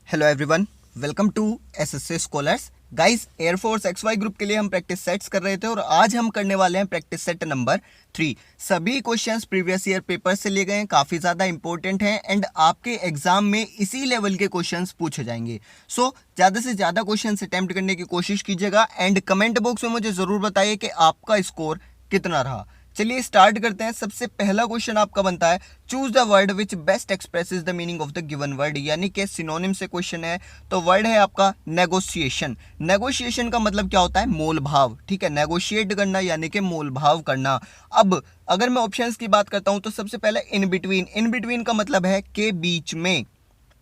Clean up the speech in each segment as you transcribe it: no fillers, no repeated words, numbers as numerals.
Hello everyone, welcome to SSC scholars. Guys, air force XY group के लिए हम practice sets कर रहे थे और आज हम करने वाले हैं प्रैक्टिस सेट नंबर 3। सभी क्वेश्चंस प्रीवियस ईयर पेपर से लिए गए हैं, काफ़ी ज़्यादा इंपॉर्टेंट हैं एंड आपके एग्जाम में इसी लेवल के क्वेश्चंस पूछे जाएंगे। सो ज़्यादा से ज़्यादा क्वेश्चंस अटेम्प्ट करने की कोशिश कीजिएगा एंड कमेंट बॉक्स में मुझे ज़रूर बताइए कि आपका स्कोर कितना रहा। चलिए स्टार्ट करते हैं। सबसे पहला क्वेश्चन आपका बनता है, choose the word which best expresses the meaning of the given word, यानी कि सिनोनिम से क्वेश्चन है। तो वर्ड है आपका नेगोशिएशन। नेगोशिएशन का मतलब क्या होता है? मोल भाव। ठीक है, नेगोशिएट करना यानी कि मोल भाव करना। अब अगर मैं ऑप्शंस की बात करता हूं तो सबसे पहले इन बिटवीन। इन बिटवीन का मतलब है के बीच में।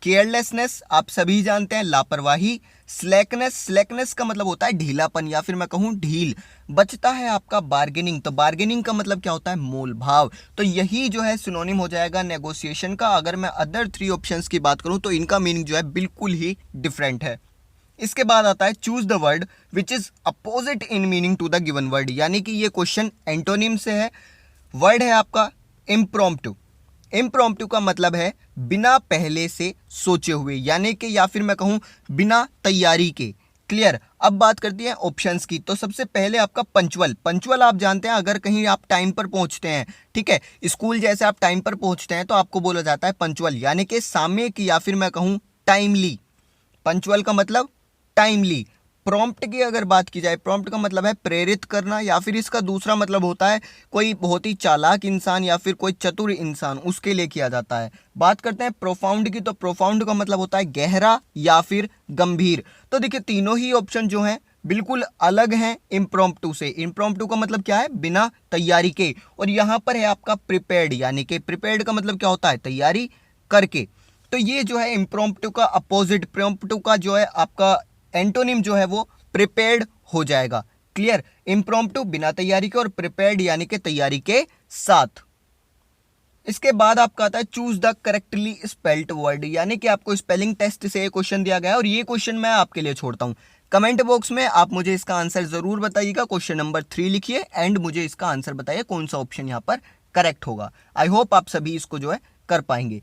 केयरलेसनेस आप सभी जानते हैं, लापरवाही। स्लैकनेस, स्लैकनेस का मतलब होता है ढीलापन या फिर मैं कहूं ढील। बचता है आपका बार्गेनिंग। तो बार्गेनिंग का मतलब क्या होता है? मोल भाव। तो यही जो है सिनोनिम हो जाएगा नेगोशिएशन का। अगर मैं अदर 3 ऑप्शंस की बात करूं तो इनका मीनिंग जो है बिल्कुल ही डिफरेंट है। इसके बाद आता है choose the word which is opposite in meaning to the given word, यानी कि ये क्वेश्चन एंटोनिम से है। वर्ड है आपका इम्प्रॉम्प्टू। इम्प्रॉम्प्टू का मतलब है बिना पहले से सोचे हुए, यानी कि या फिर मैं कहूं बिना तैयारी के। क्लियर। अब बात करती है ऑप्शंस की। तो सबसे पहले आपका पंचुअल। पंचुअल आप जानते हैं, अगर कहीं आप टाइम पर पहुंचते हैं, ठीक है, स्कूल जैसे आप टाइम पर पहुंचते हैं तो आपको बोला जाता है पंचुअल, यानी कि सामयिक या फिर मैं कहूं टाइमली। पंचुअल का मतलब टाइमली। प्रॉम्प्ट की अगर बात की जाए, प्रॉम्प्ट का मतलब है प्रेरित करना, या फिर इसका दूसरा मतलब होता है कोई बहुत ही चालाक इंसान या फिर कोई चतुर इंसान, उसके लिए किया जाता है। बात करते हैं प्रोफाउंड की। तो प्रोफाउंड का मतलब होता है गहरा या फिर गंभीर। तो देखिए तीनों ही ऑप्शन जो हैं बिल्कुल अलग हैं इम्प्रॉम्प्टू से। इम्प्रॉम्प्टू का मतलब क्या है? बिना तैयारी के। और यहाँ पर है आपका प्रिपेयर्ड, यानी कि प्रिपेयर्ड का मतलब क्या होता है? तैयारी करके। तो ये जो है इम्प्रॉम्प्टू का अपोजिट, प्रॉम्प्टू का जो है आपका एंटोनिम जो है वो प्रिपेयर्ड हो जाएगा। क्लियर। इम्प्रॉम्प्टू बिना तैयारी के और प्रिपेयर्ड यानी कि तैयारी के साथ। इसके बाद आपका आता है choose the correctly spelled word, यानी कि आपको स्पेलिंग टेस्ट से क्वेश्चन दिया गया है और ये क्वेश्चन मैं आपके लिए छोड़ता हूं। कमेंट बॉक्स में आप मुझे इसका आंसर जरूर बताइएगा। क्वेश्चन नंबर 3 लिखिए एंड मुझे इसका आंसर बताइए कौन सा ऑप्शन यहां पर करेक्ट होगा। आई होप आप सभी इसको जो है कर पाएंगे।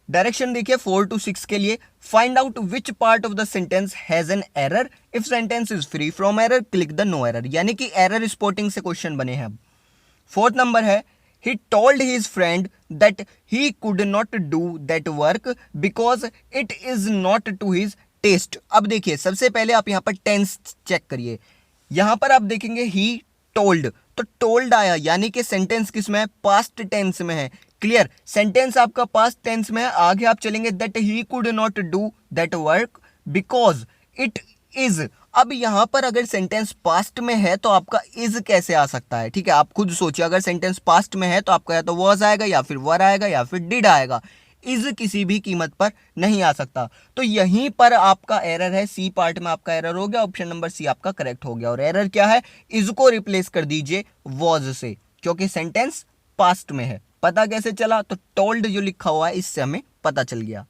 डायरेक्शन देखिए 4 to 6 के लिए, find out which part of the sentence has an error, if sentence is free from error click the no error, यानी कि एरर स्पॉटिंग से क्वेश्चन बने हैं। अब 4th नंबर है, he told his friend that he could not do that work because it is not to his taste। अब देखिए सबसे पहले आप यहां पर टेंस चेक करिए। यहां पर आप देखेंगे ही टोल्ड, तो टोल्ड आया यानी कि सेंटेंस किस में है? पास्ट टेंस में है। क्लियर। सेंटेंस आपका पास्ट टेंस में है। आगे आप चलेंगे that he could not do that work because it is. अब यहां पर अगर सेंटेंस पास्ट में है तो आपका इज कैसे आ सकता है? ठीक है, आप खुद सोचिए। अगर सेंटेंस पास्ट में है तो आपका या तो वॉज आएगा या फिर वर आएगा या फिर डिड आएगा। इज किसी भी कीमत पर नहीं आ सकता। तो यहीं पर आपका एरर है। सी पार्ट में आपका एरर हो गया। ऑप्शन नंबर सी आपका करेक्ट हो गया। और एरर क्या है? इज को रिप्लेस कर दीजिए वॉज से, क्योंकि सेंटेंस पास्ट में है। पता कैसे चला? तो टोल्ड जो लिखा हुआ है इससे हमें पता चल गया।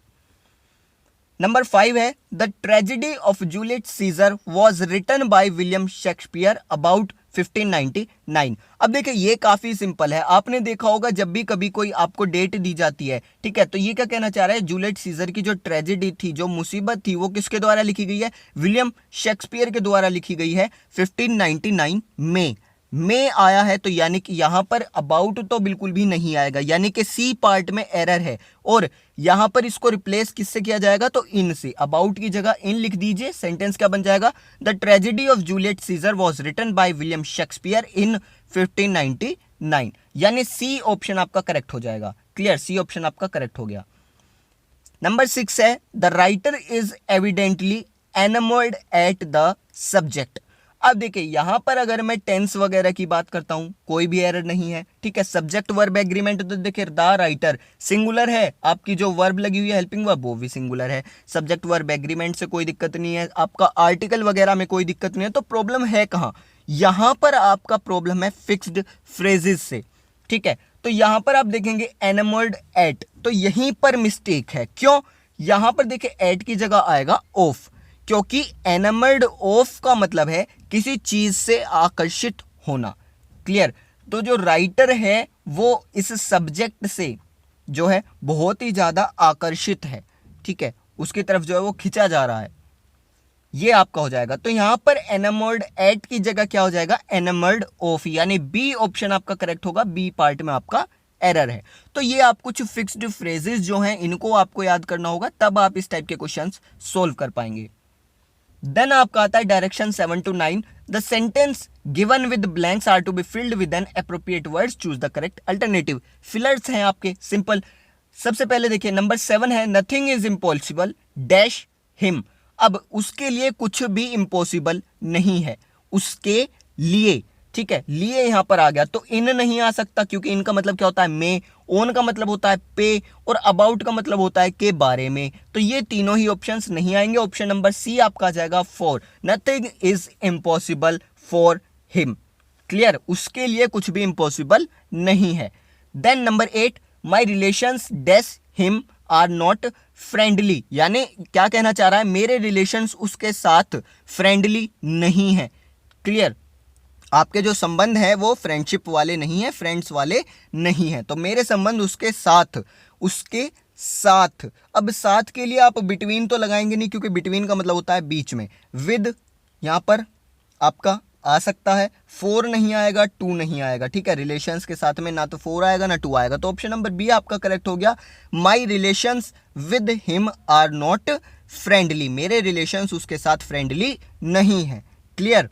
नंबर 5 है, the tragedy of Juliet Caesar was written by William Shakespeare about 1599। अब देखिए ये काफी सिंपल है। आपने देखा होगा जब भी कभी कोई आपको डेट दी जाती है, ठीक है, तो ये क्या कहना चाह रहा है? जूलियट सीजर की जो ट्रेजेडी थी, जो मुसीबत थी, वो किसके द्वारा लिखी गई है? विलियम शेक्सपियर के द्वारा लिखी गई है 1599 में आया है। तो यानी कि यहां पर अबाउट तो बिल्कुल भी नहीं आएगा, यानी कि सी पार्ट में एरर है। और यहां पर इसको रिप्लेस किससे किया जाएगा? तो इन से। अबाउट की जगह इन लिख दीजिए। सेंटेंस क्या बन जाएगा? The tragedy of Juliet Caesar was written by William Shakespeare in 1599, यानी सी ऑप्शन आपका करेक्ट हो जाएगा। क्लियर। सी ऑप्शन आपका करेक्ट हो गया। नंबर 6 है, the writer is evidently enamoured at the subject. अब देखिए यहां पर अगर मैं टेंस वगैरह की बात करता हूं कोई भी एरर नहीं है। ठीक है, सब्जेक्ट वर्ब एग्रीमेंट। तो देखिए द राइटर सिंगुलर है, आपकी जो वर्ब लगी हुई है हेल्पिंग वर्ब वो भी सिंगुलर है। सब्जेक्ट वर्ब एग्रीमेंट से कोई दिक्कत नहीं है। आपका आर्टिकल वगैरह में कोई दिक्कत नहीं है। तो प्रॉब्लम है कहां? यहां पर आपका प्रॉब्लम है फिक्स्ड फ्रेजेस से। ठीक है, तो यहां पर आप देखेंगे एनमर्ड एट, तो यहीं पर मिस्टेक है। क्यों? यहां पर देखिए एट की जगह आएगा ऑफ, क्योंकि एनमर्ड ऑफ का मतलब है किसी चीज से आकर्षित होना। क्लियर। तो जो राइटर है वो इस सब्जेक्ट से जो है बहुत ही ज्यादा आकर्षित है। ठीक है, उसकी तरफ जो है वो खिंचा जा रहा है, ये आपका हो जाएगा। तो यहां पर एनामर्ड एट की जगह क्या हो जाएगा, एनामर्ड ऑफ, यानी बी ऑप्शन आपका करेक्ट होगा, बी पार्ट में आपका एरर है। तो ये आप कुछ फिक्स्ड फ्रेजेस जो हैं इनको आपको याद करना होगा, तब आप इस टाइप के क्वेश्चंस सोल्व कर पाएंगे। देन आपका आता है direction 7 to 9, the sentence given with blanks are to be filled with an appropriate words, choose the correct alternative. Fillers हैं आपके सिंपल। सबसे पहले देखिए नंबर 7 है, nothing is impossible dash him. अब उसके लिए कुछ भी इम्पॉसिबल नहीं है, उसके लिए, ठीक है, लिए यहां पर आ गया तो इन नहीं आ सकता, क्योंकि इनका मतलब क्या होता है मे, ओन का मतलब होता है पे, और अबाउट का मतलब होता है के बारे में। तो ये तीनों ही ऑप्शंस नहीं आएंगे। ऑप्शन नंबर सी आपका आ जाएगा for, nothing is impossible for him. Clear, उसके लिए कुछ भी इम्पॉसिबल नहीं है। Then number 8, my relations dash him are not friendly, यानी क्या कहना चाह रहा है, मेरे रिलेशंस उसके साथ फ्रेंडली नहीं है। क्लियर, आपके जो संबंध है वो फ्रेंडशिप वाले नहीं है, फ्रेंड्स वाले नहीं है, तो मेरे संबंध उसके साथ, उसके साथ। अब साथ के लिए आप बिटवीन तो लगाएंगे नहीं, क्योंकि बिटवीन का मतलब होता है बीच में। विद यहां पर आपका आ सकता है, 4 नहीं आएगा, 2 नहीं आएगा, ठीक है, रिलेशंस के साथ में ना तो 4 आएगा ना 2 आएगा, तो ऑप्शन नंबर बी आपका करेक्ट हो गया, my relations with him are not friendly, मेरे रिलेशंस उसके साथ फ्रेंडली नहीं है। क्लियर,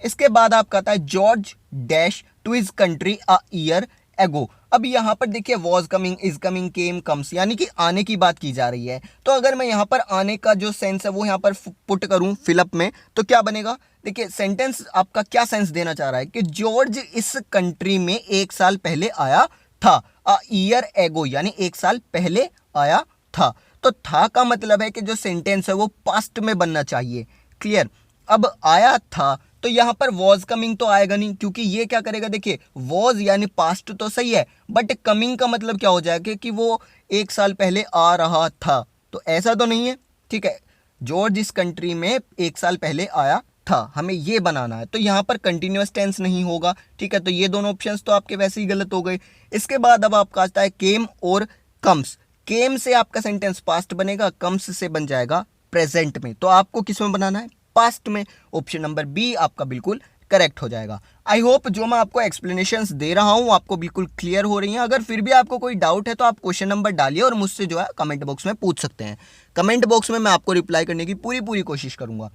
इसके बाद आपका आता है George dash to his country a year ago. अब यहां पर देखिए was coming, is coming, came, comes, यानी कि आने की बात की जा रही है। तो अगर मैं यहां पर आने का जो सेंस है वो यहां पर पुट करूं फिलअप में, तो क्या बनेगा, देखिए सेंटेंस आपका क्या सेंस देना चाह रहा है कि जॉर्ज इस कंट्री में 1 साल पहले आया था, अ ईयर एगो यानी 1 साल पहले आया था। तो था का मतलब है कि जो सेंटेंस है वो पास्ट में बनना चाहिए। क्लियर, अब आया था तो यहां पर वॉज कमिंग तो आएगा नहीं, क्योंकि ये क्या करेगा, देखिए वॉज यानी पास्ट तो सही है, बट कमिंग का मतलब क्या हो जाएगा कि वो 1 साल पहले आ रहा था, तो ऐसा तो नहीं है। ठीक है, जॉर्ज इस कंट्री में 1 साल पहले आया था, हमें ये बनाना है, तो यहां पर कंटिन्यूअस टेंस नहीं होगा। ठीक है, तो ये दोनों ऑप्शंस तो आपके वैसे ही गलत हो गए। इसके बाद अब आपका आता है केम और कम्स। केम से आपका सेंटेंस पास्ट बनेगा, कम्स से बन जाएगा प्रेजेंट में, तो आपको किस में बनाना है, पास्ट में। ऑप्शन नंबर बी आपका बिल्कुल करेक्ट हो जाएगा। आई होप जो मैं आपको एक्सप्लेनेशंस दे रहा हूं आपको बिल्कुल क्लियर हो रही हैं। अगर फिर भी आपको कोई डाउट है तो आप क्वेश्चन नंबर डालिए और मुझसे जो है कमेंट बॉक्स में पूछ सकते हैं। कमेंट बॉक्स में मैं आपको रिप्लाई करने की पूरी कोशिश करूंगा।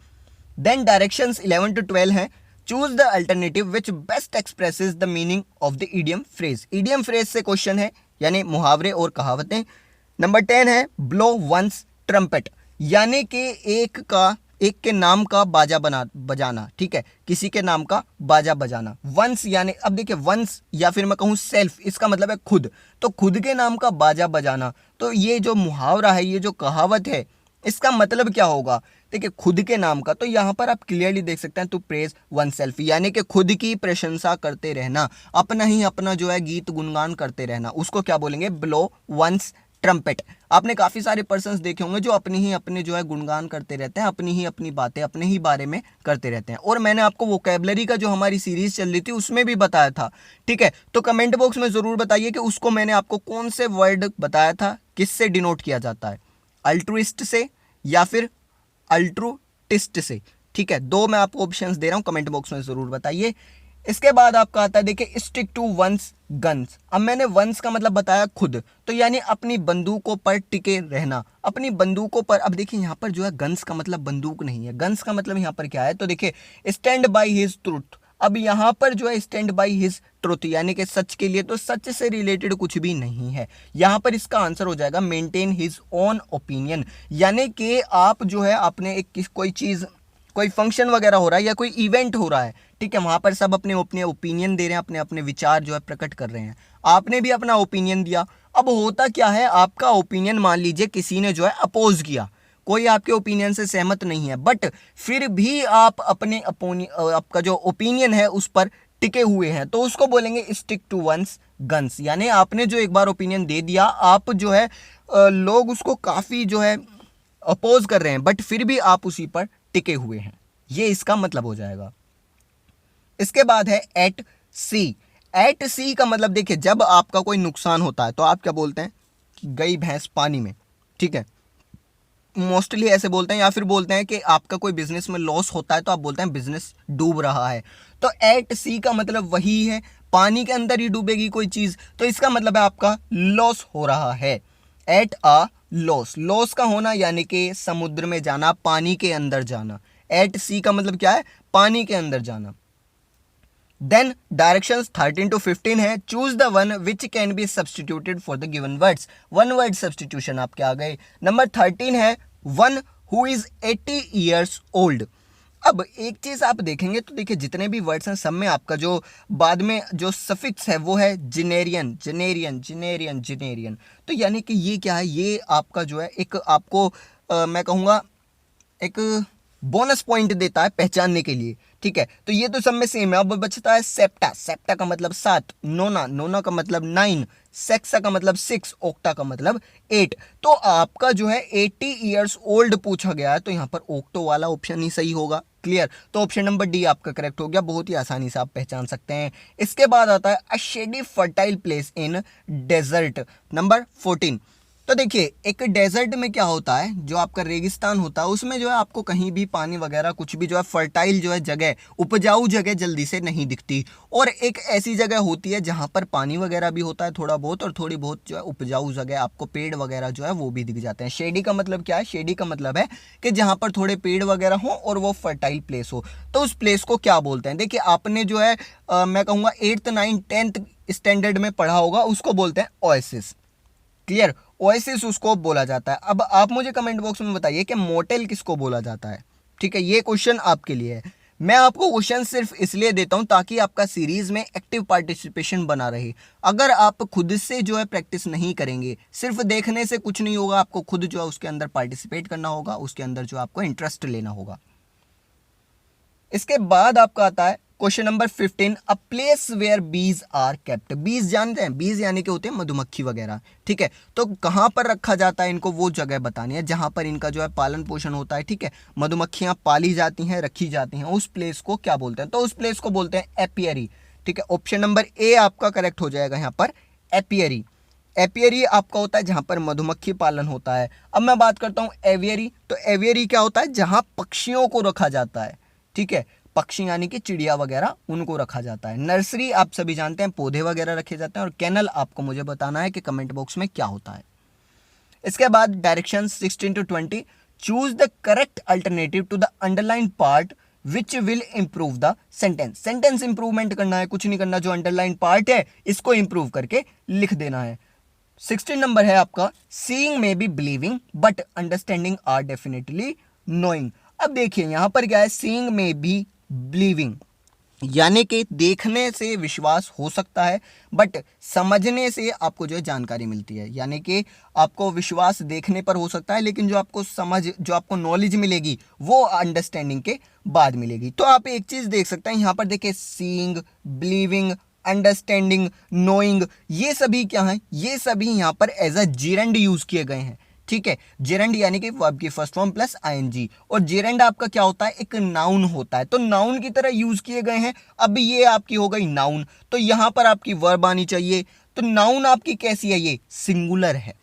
देन डायरेक्शंस 11 to 12 हैं। Choose the alternative which best expresses the meaning of the idiom phrase. Idiom phrase से क्वेश्चन है, यानी मुहावरे और कहावतें। नंबर 10 है ब्लो वंस ट्रम्पेट, यानी कि एक के नाम का बाजा बजाना। ठीक है, किसी के नाम का बाजा बजाना। वंस यानी, अब देखिए वंस या फिर मैं कहूँ सेल्फ, इसका मतलब है खुद, तो खुद के नाम का बाजा बजाना। तो ये जो मुहावरा है, ये जो कहावत है, इसका मतलब क्या होगा, देखिए खुद के नाम का, तो यहाँ पर आप क्लियरली देख सकते हैं टू प्रेज वन सेल्फ, यानी कि खुद की प्रशंसा करते रहना, अपना जो है गीत गुणगान करते रहना, उसको क्या बोलेंगे, ब्लो वंस ट्रम्पेट। आपने काफी सारे पर्सन्स देखे होंगे जो अपने जो है गुणगान करते रहते हैं, अपनी बातें अपने ही बारे में करते रहते हैं। और मैंने आपको वोकैबुलरी का जो हमारी सीरीज चल रही थी उसमें भी बताया था। ठीक है, तो कमेंट बॉक्स में जरूर बताइए कि उसको मैंने आपको कौन से वर्ड बताया था, किससे डिनोट किया जाता है, अल्ट्रुइस्ट से या फिर अल्ट्रुटिस्ट से। ठीक है, 2 मैं आपको ऑप्शंस दे रहा हूं, कमेंट बॉक्स में जरूर बताइए। इसके बाद आपका आता है देखिए स्टिक टू वंस गन्स। अब मैंने वंस का मतलब बताया खुद, तो यानी अपनी बंदूकों पर टिके रहना, अपनी बंदूकों पर। अब देखिए यहाँ पर जो है गन्स का मतलब बंदूक नहीं है, गन्स का मतलब यहाँ पर क्या है, तो देखिए स्टैंड बाय हिज ट्रूथ। अब यहाँ पर जो है स्टैंड बाय हिज ट्रूथ यानी कि सच के लिए, तो सच से रिलेटेड कुछ भी नहीं है। यहाँ पर इसका आंसर हो जाएगा मेंटेन हिज ओन ओपिनियन, यानी कि आप जो है अपने एक कोई चीज, कोई फंक्शन वगैरह हो रहा है या कोई इवेंट हो रहा है, ठीक है, वहां पर सब अपने ओपिनियन दे रहे हैं, अपने विचार जो है प्रकट कर रहे हैं। आपने भी अपना ओपिनियन दिया। अब होता क्या है, आपका ओपिनियन मान लीजिए किसी ने जो है अपोज किया, कोई आपके ओपिनियन से सहमत नहीं है, बट फिर भी आप आपका जो ओपिनियन है उस पर टिके हुए हैं, तो उसको बोलेंगे स्टिक टू वंस गन्स, यानी आपने जो एक बार ओपिनियन दे दिया, आप जो है लोग उसको काफी जो है अपोज कर रहे हैं, बट फिर भी आप उसी पर टिके हुए हैं, ये इसका मतलब हो जाएगा। इसके बाद है एट सी। एट सी का मतलब देखिए जब आपका कोई नुकसान होता है तो आप क्या बोलते हैं कि गई भैंस पानी में। ठीक है, मोस्टली ऐसे बोलते हैं, या फिर बोलते हैं कि आपका कोई बिजनेस में लॉस होता है तो आप बोलते हैं बिजनेस डूब रहा है। तो एट सी का मतलब वही है, पानी के अंदर ही डूबेगी कोई चीज, तो इसका मतलब है आपका लॉस हो रहा है। एट अ लॉस, लॉस का होना यानी कि समुद्र में जाना, पानी के अंदर जाना। एट सी का मतलब क्या है, पानी के अंदर जाना। देन डायरेक्शंस 13 to 15 है। Choose the one which can be substituted for the given words. One word substitution आपके आ गए। नंबर 13 है one who is 80 years old। अब एक चीज आप देखेंगे तो देखिए जितने भी वर्ड्स हैं सब में आपका जो बाद में जो सफिक्स है वो है जिनेरियन, जिनेरियन, जिनेरियन, जिनेरियन। तो यानी कि ये क्या है, ये आपका जो है एक आपको मैं कहूँगा एक बोनस पॉइंट देता है पहचानने के लिए, ठीक है। तो ये तो सब में सेम है। अब बचता है सेप्टा, सेप्टा का मतलब 7, नोना, नोना का मतलब 9, सेक्सा का मतलब 6, ओक्टा का मतलब 8। तो आपका जो है 80 years old पूछा गया है, तो यहाँ पर ओक्टो वाला ऑप्शन ही सही होगा। क्लियर, तो ऑप्शन नंबर डी आपका करेक्ट हो गया, बहुत ही आसानी से आप पहचान सकते हैं। इसके बाद आता है a shady fertile place in desert, number 14। तो देखिए एक डेजर्ट में क्या होता है, जो आपका रेगिस्तान होता है उसमें जो है आपको कहीं भी पानी वगैरह कुछ भी जो है फर्टाइल जो है जगह, उपजाऊ जगह जल्दी से नहीं दिखती। और एक ऐसी जगह होती है जहां पर पानी वगैरह भी होता है थोड़ा बहुत, और थोड़ी बहुत जो है उपजाऊ जगह, आपको पेड़ वगैरह जो है वो भी दिख जाते हैं। शेडी का मतलब क्या है, शेडी का मतलब है कि जहां पर थोड़े पेड़ वगैरह हो और वो फर्टाइल प्लेस हो, तो उस प्लेस को क्या बोलते हैं। देखिए आपने जो है मैं कहूँगा 8th 9th 10th स्टैंडर्ड में पढ़ा होगा, उसको बोलते हैं ओएसिस। क्लियर, ओएसिस उसको बोला जाता है। अब आप मुझे कमेंट बॉक्स में बताइए कि मोटेल किसको बोला जाता है। ठीक है, ये क्वेश्चन आपके लिए है। मैं आपको क्वेश्चन सिर्फ इसलिए देता हूं ताकि आपका सीरीज में एक्टिव पार्टिसिपेशन बना रहे। अगर आप खुद से जो है प्रैक्टिस नहीं करेंगे, सिर्फ देखने से कुछ नहीं होगा, आपको खुद जो है उसके अंदर पार्टिसिपेट करना होगा, उसके अंदर जो आपको इंटरेस्ट लेना होगा। इसके बाद आपका आता है question number 15, a place where bees are kept. Bees जानते हैं, बीज यानी कि होते हैं मधुमक्खी वगैरह, ठीक है। तो कहां पर रखा जाता है इनको, वो जगह बतानी है जहां पर इनका जो है पालन पोषण होता है, ठीक है। मधुमक्खियां पाली जाती हैं, रखी जाती हैं, उस प्लेस को क्या बोलते हैं, तो उस प्लेस को बोलते हैं एपियरी, ठीक है। ऑप्शन नंबर ए आपका करेक्ट हो जाएगा यहाँ पर, एपियरी। एपियरी आपका होता है जहां पर मधुमक्खी पालन होता है। अब मैं बात करता हूं एवियरी, तो एवियरी क्या होता है, जहां पक्षियों को रखा जाता है, ठीक है। पक्षी यानी कि चिड़िया वगैरह, उनको रखा जाता है। नर्सरी आप सभी जानते हैं, पौधे वगैरह रखे जाते हैं। और कैनल आपको मुझे बताना है कि कमेंट बॉक्स में क्या होता है। इसके बाद direction 16 to 20, choose the correct alternative to the underline part which will improve the sentence. Sentence improvement करना है, कुछ नहीं करना, जो अंडरलाइन पार्ट है इसको इंप्रूव करके लिख देना है। 16 नंबर है आपका, सीइंग में be believing but understanding are definitely knowing. अब देखिए यहां पर क्या है, सीइंग में बी बिलीविंग यानी कि देखने से विश्वास हो सकता है, बट समझने से आपको जो है जानकारी मिलती है। यानी कि आपको विश्वास देखने पर हो सकता है, लेकिन जो आपको समझ, जो आपको नॉलेज मिलेगी वो अंडरस्टैंडिंग के बाद मिलेगी। तो आप एक चीज देख सकते हैं यहाँ पर, देखिए सीइंग, बिलीविंग, अंडरस्टैंडिंग, नोइंग, ये सभी क्या हैं, ये सभी यहाँ पर एज अ जेरेंड यूज किए गए हैं, ठीक है। जेरेंड यानी कि वर्ब की फर्स्ट फॉर्म प्लस आईएनजी, और जेरेंड आपका क्या होता है, एक नाउन होता है, तो नाउन की तरह यूज किए गए हैं। अब ये आपकी हो गई नाउन, तो यहां पर आपकी वर्ब आनी चाहिए। तो नाउन आपकी कैसी है, ये सिंगुलर है।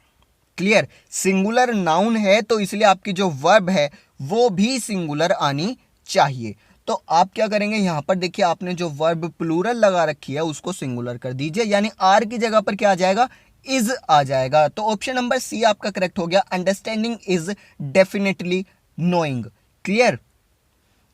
क्लियर, सिंगुलर नाउन है, तो इसलिए आपकी जो वर्ब है वो भी सिंगुलर आनी चाहिए। तो आप क्या करेंगे, यहां पर देखिए आपने जो वर्ब प्लूरल लगा रखी है उसको सिंगुलर कर दीजिए, यानी आर की जगह पर क्या आ जाएगा, इज आ जाएगा। तो ऑप्शन नंबर सी आपका करेक्ट हो गया, understanding is definitely knowing. Clear.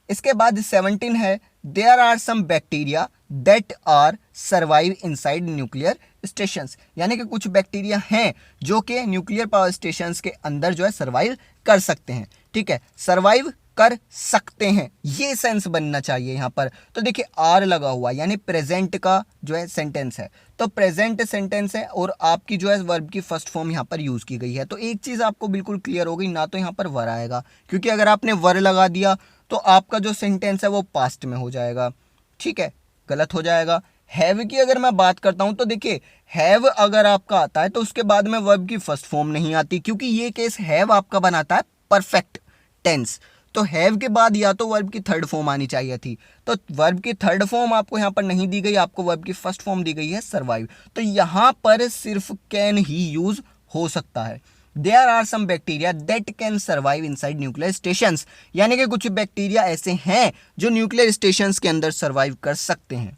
इसके बाद 17 है, there are some bacteria that are survive inside nuclear stations. यानी कि कुछ बैक्टीरिया हैं जो कि न्यूक्लियर पावर स्टेशंस के अंदर जो है सर्वाइव कर सकते हैं, ठीक है। सर्वाइव कर सकते हैं, ये सेंस बनना चाहिए यहां पर। तो देखिए आर लगा हुआ यानी प्रेजेंट का जो है सेंटेंस है, तो प्रेजेंट सेंटेंस है और आपकी जो है वर्ब की फर्स्ट फॉर्म यहां पर यूज की गई है। तो एक चीज आपको बिल्कुल क्लियर हो गई, ना तो यहां पर वर आएगा, क्योंकि अगर आपने वर लगा दिया तो आपका जो सेंटेंस है वो पास्ट में हो जाएगा, ठीक है, गलत हो जाएगा। हैव की अगर मैं बात करता हूं तो देखिए हैव अगर आपका आता है तो उसके बाद में वर्ब की फर्स्ट फॉर्म नहीं आती, क्योंकि ये केस हैव आपका बनाता है परफेक्ट टेंस। तो हैव के बाद या तो वर्ब की थर्ड फॉर्म आनी चाहिए थी, तो वर्ब की थर्ड फॉर्म आपको यहां पर नहीं दी गई, आपको वर्ब की फर्स्ट फॉर्म दी गई है सर्वाइव। तो यहां पर सिर्फ कैन ही यूज हो सकता है। There are some bacteria that can survive inside nuclear stations, यानी कि कुछ बैक्टीरिया ऐसे हैं जो न्यूक्लियर स्टेशंस के अंदर सर्वाइव कर सकते हैं।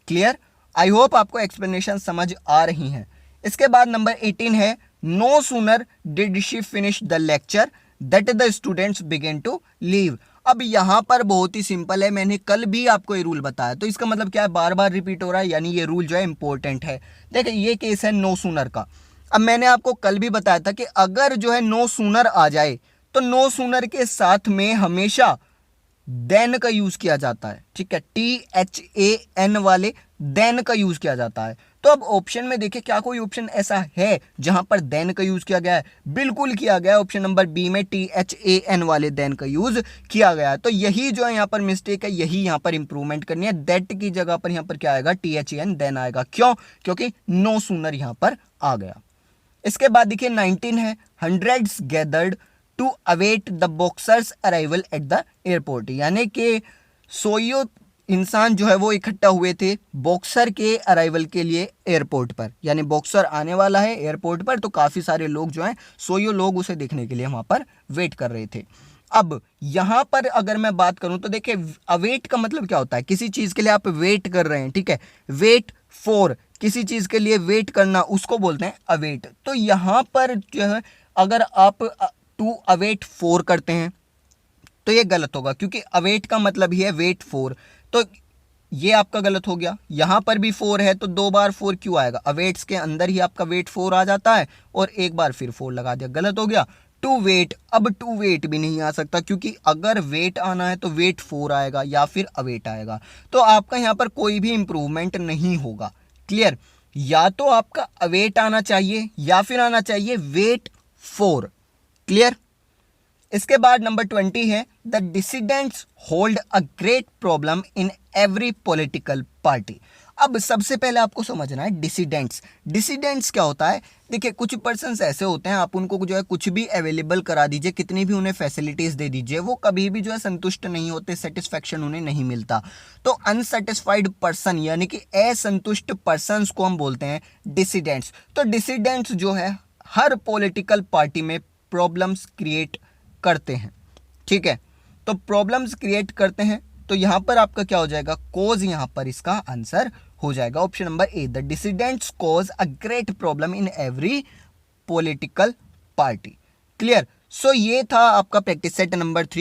क्लियर? आई होप आपको एक्सप्लेनेशन समझ आ रही हैं। इसके बाद नंबर 18 है, no sooner did she finish the lecture that the students began to leave. अब यहां पर बहुत ही सिंपल है, मैंने कल भी आपको ये रूल बताया, तो इसका मतलब क्या है, बार बार रिपीट हो रहा है, यानी ये रूल जो है इंपॉर्टेंट है। देखिए ये केस है नो सूनर का। अब मैंने आपको कल भी बताया था कि अगर जो है नो सूनर आ जाए तो नो सूनर के साथ में हमेशा देन का यूज किया जाता है। ठीक है, THAN वाले देन का यूज किया जाता है। तो अब ऑप्शन में देखिए क्या कोई ऑप्शन ऐसा है जहां पर देन का यूज किया गया है? बिल्कुल किया गया है। ऑप्शन नंबर बी में THAN वाले देन का यूज किया गया है। तो यही जो है यहाँ पर मिस्टेक है, यही यहाँ पर इंप्रूवमेंट करनी है। दैट की जगह पर यहाँ पर क्या आएगा, THAN देन आएगा। क्यों? क्योंकि नो सूनर यहाँ पर आ गया। इसके बाद देखिए 19 है, hundreds gathered to await the boxers arrival at the airport, यानी कि सोयो इंसान जो है वो इकट्ठा हुए थे बॉक्सर के अराइवल के लिए एयरपोर्ट पर, यानी बॉक्सर आने वाला है एयरपोर्ट पर, तो काफ़ी सारे लोग जो हैं सोयो लोग उसे देखने के लिए वहाँ पर वेट कर रहे थे। अब यहाँ पर अगर मैं बात करूँ तो देखिए अवेट का मतलब क्या होता है, किसी चीज़ के लिए आप वेट कर रहे हैं। ठीक है, वेट फॉर, किसी चीज़ के लिए वेट करना, उसको बोलते हैं अवेट। तो यहाँ पर जो है अगर आप टू अवेट फॉर करते हैं तो ये गलत होगा, क्योंकि अवेट का मतलब ही है वेट फॉर, तो ये आपका गलत हो गया। यहां पर भी 4 है तो 2 बार 4 क्यों आएगा, अवेट्स के अंदर ही आपका वेट 4 आ जाता है और एक बार फिर 4 लगा दिया, गलत हो गया। टू वेट, अब टू वेट भी नहीं आ सकता, क्योंकि अगर वेट आना है तो वेट 4 आएगा या फिर अवेट आएगा। तो आपका यहां पर कोई भी इंप्रूवमेंट नहीं होगा। क्लियर? या तो आपका अवेट आना चाहिए या फिर आना चाहिए वेट 4। क्लियर? इसके बाद नंबर 20 है, the dissidents hold a great problem in every political party. अब सबसे पहले आपको समझना है डिसिडेंट्स। डिसिडेंट्स क्या होता है? देखिए कुछ पर्सन्स ऐसे होते हैं, आप उनको जो है कुछ भी अवेलेबल करा दीजिए, कितनी भी उन्हें फैसिलिटीज दे दीजिए, वो कभी भी जो है संतुष्ट नहीं होते, सेटिस्फैक्शन उन्हें नहीं मिलता। तो अनसेटिस्फाइड पर्सन यानी कि असंतुष्ट पर्सन्स को हम बोलते हैं डिसिडेंट्स। तो डिसिडेंट्स जो है हर पॉलिटिकल पार्टी में प्रॉब्लम्स क्रिएट करते हैं। ठीक है, तो प्रॉब्लम्स क्रिएट करते हैं, तो यहां पर आपका क्या हो जाएगा, कोज यहां पर इसका आंसर हो जाएगा। Option number A, the dissidents cause a great problem in every political party. Clear? So ये था आपका प्रैक्टिस सेट नंबर 3।